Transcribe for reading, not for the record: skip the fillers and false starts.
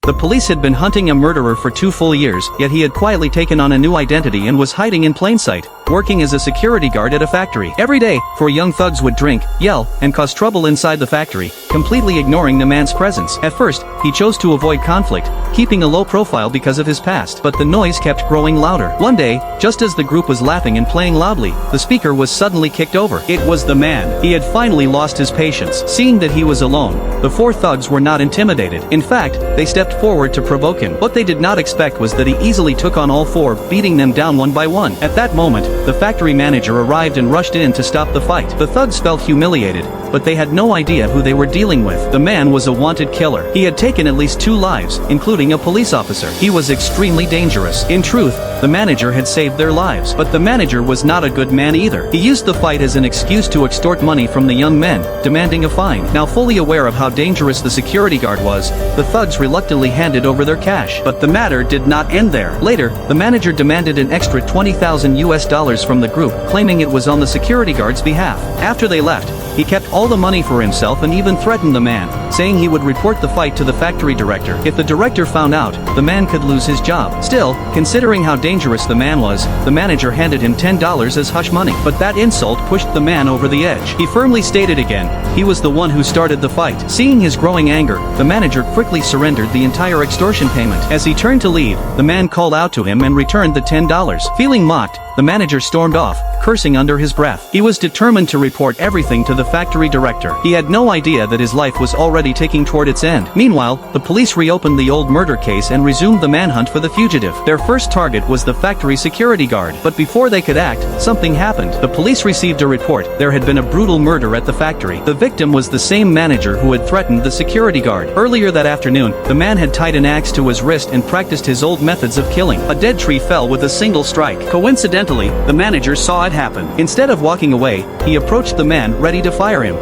The police had been hunting a murderer for 2 full years, yet he had quietly taken on a new identity and was hiding in plain sight, working as a security guard at a factory. Every day, 4 young thugs would drink, yell, and cause trouble inside the factory, completely ignoring the man's presence. At first, he chose to avoid conflict, keeping a low profile because of his past, but the noise kept growing louder. One day, just as the group was laughing and playing loudly, the speaker was suddenly kicked over. It was the man. He had finally lost his patience. Seeing that he was alone, the 4 thugs were not intimidated. In fact, they stepped forward to provoke him. What they did not expect was that he easily took on all 4, beating them down one by one. At that moment, the factory manager arrived and rushed in to stop the fight. The thugs felt humiliated, but they had no idea who they were dealing with. The man was a wanted killer. He had taken at least 2 lives, including a police officer. He was extremely dangerous. In truth, the manager had saved their lives. But the manager was not a good man either. He used the fight as an excuse to extort money from the young men, demanding a fine. Now fully aware of how dangerous the security guard was, the thugs reluctantly handed over their cash. But the matter did not end there. Later, the manager demanded an extra $20,000 from the group, claiming it was on the security guard's behalf. After they left, he kept all the money for himself and even threatened the man, saying he would report the fight to the factory director. If the director found out, the man could lose his job. Still, considering how dangerous the man was, the manager handed him $10 as hush money. But that insult pushed the man over the edge. He firmly stated again, he was the one who started the fight. Seeing his growing anger, the manager quickly surrendered the entire extortion payment. As he turned to leave, the man called out to him and returned the $10. Feeling mocked, the manager stormed off, cursing under his breath. He was determined to report everything to the factory director. He had no idea that his life was already ticking toward its end. Meanwhile, the police reopened the old murder case and resumed the manhunt for the fugitive. Their first target was the factory security guard. But before they could act, something happened. The police received a report. There had been a brutal murder at the factory. The victim was the same manager who had threatened the security guard. Earlier that afternoon, the man had tied an axe to his wrist and practiced his old methods of killing. A dead tree fell with a single strike. Coincidentally, the manager saw it happen. Instead of walking away, he approached the man, ready to fire him.